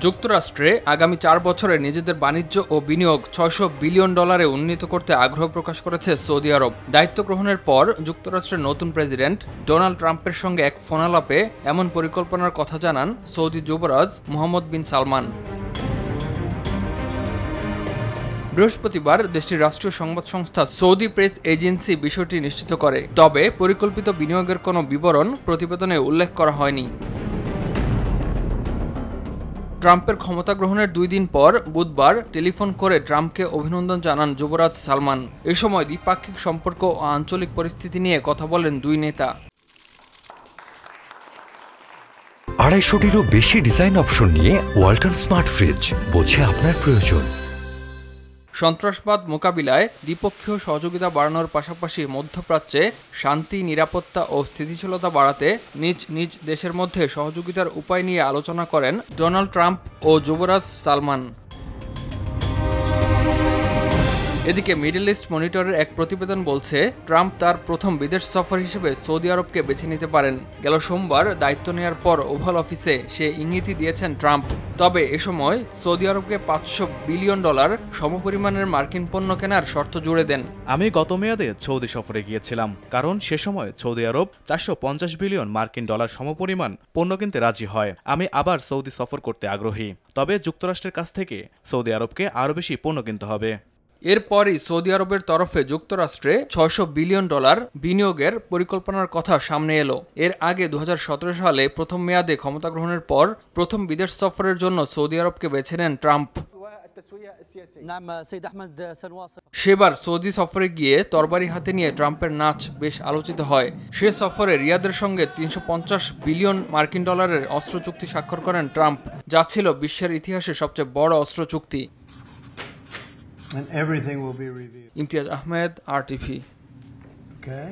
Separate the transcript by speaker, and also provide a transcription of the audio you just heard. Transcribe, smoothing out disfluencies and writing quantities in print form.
Speaker 1: যুক্তরাষ্ট্রে আগামী 4 বছরে নিজেদের বাণিজ্য ও বিনিয়োগ $600 বিলিয়ন উন্নীত করতে আগ্রহ প্রকাশ করেছে সৌদি আরব। দায়িত্ব গ্রহণের পর যুক্তরাষ্ট্রের নতুন প্রেসিডেন্ট ডোনাল্ড ট্রাম্পের সঙ্গে এক ফোনালাপে এমন পরিকল্পনার কথা জানান সৌদি যুবরাজ মোহাম্মদ বিন সালমান। বৃহস্পতিবার দেশটির রাষ্ট্রীয় সংবাদ সংস্থা সৌদি প্রেস এজেন্সি বিষয়টি নিশ্চিত করে। তবে পরিকল্পিত বিনিয়োগের কোনো বিবরণ প্রতিবেদনে উল্লেখ করা হয়নি। ট্রাম্পের ক্ষমতা গ্রহণের 2 দিন পর বুধবার টেলিফোন করে ট্রাম্পকে অভিনন্দন জানান যুবরাজ সালমান। এ সময় দ্বিপাক্ষিক সম্পর্ক ও আঞ্চলিক পরিস্থিতি নিয়ে কথা বলেন দুই নেতা।
Speaker 2: 250-টিরও বেশি ডিজাইন অপশন নিয়ে ওয়ালটন স্মার্ট ফ্রিজ, বোঝে আপনার প্রয়োজন।
Speaker 1: সন্ত্রাসবাদ মোকাবিলায় দ্বিপক্ষীয় সহযোগিতা বাড়ানোর পাশাপাশি মধ্যপ্রাচ্যে শান্তি, নিরাপত্তা ও স্থিতিশীলতা বাড়াতে নিজ নিজ দেশের মধ্যে সহযোগিতার উপায় নিয়ে আলোচনা করেন ডোনাল্ড ট্রাম্প ও যুবরাজ সালমান। এদিকে মিডল ইস্ট মনিটরের এক প্রতিবেদন বলছে, ট্রাম্প তার প্রথম বিদেশ সফর হিসেবে সৌদি আরবকে বেছে নিতে পারেন। গেল সোমবার দায়িত্ব নেয়ার পর ওভাল অফিসে সে ইঙ্গিতই দিয়েছেন ট্রাম্প। তবে এ সময় সৌদি আরবকে $500 বিলিয়ন সমপরিমাণের মার্কিন পণ্য কেনার শর্ত জুড়ে দেন।
Speaker 3: আমি গত মেয়াদে সৌদি সফরে গিয়েছিলাম, কারণ সে সময় সৌদি আরব $450 বিলিয়ন সমপরিমাণ পণ্য কিনতে রাজি হয়। আমি আবার সৌদি সফর করতে আগ্রহী, তবে যুক্তরাষ্ট্রের কাছ থেকে সৌদি আরবকে আরও বেশি পণ্য কিনতে হবে।
Speaker 1: এরপরই সৌদি আরবের তরফে যুক্তরাষ্ট্রে $600 বিলিয়ন বিনিয়োগের পরিকল্পনার কথা সামনে এলো। এর আগে 2017 সালে প্রথম মেয়াদে ক্ষমতা গ্রহণের পর প্রথম বিদেশ সফরের জন্য সৌদি আরবকে বেছে নেন ট্রাম্প। সেবার সৌদি সফরে গিয়ে তরবারি হাতে নিয়ে ট্রাম্পের নাচ বেশ আলোচিত হয়। সে সফরে রিয়াদের সঙ্গে $350 বিলিয়ন অস্ত্র চুক্তি স্বাক্ষর করেন ট্রাম্প, যা ছিল বিশ্বের ইতিহাসে সবচেয়ে বড় অস্ত্র চুক্তি।
Speaker 4: And everything will be revealed.
Speaker 1: Imtiaz Ahmed, RTV।
Speaker 4: Okay.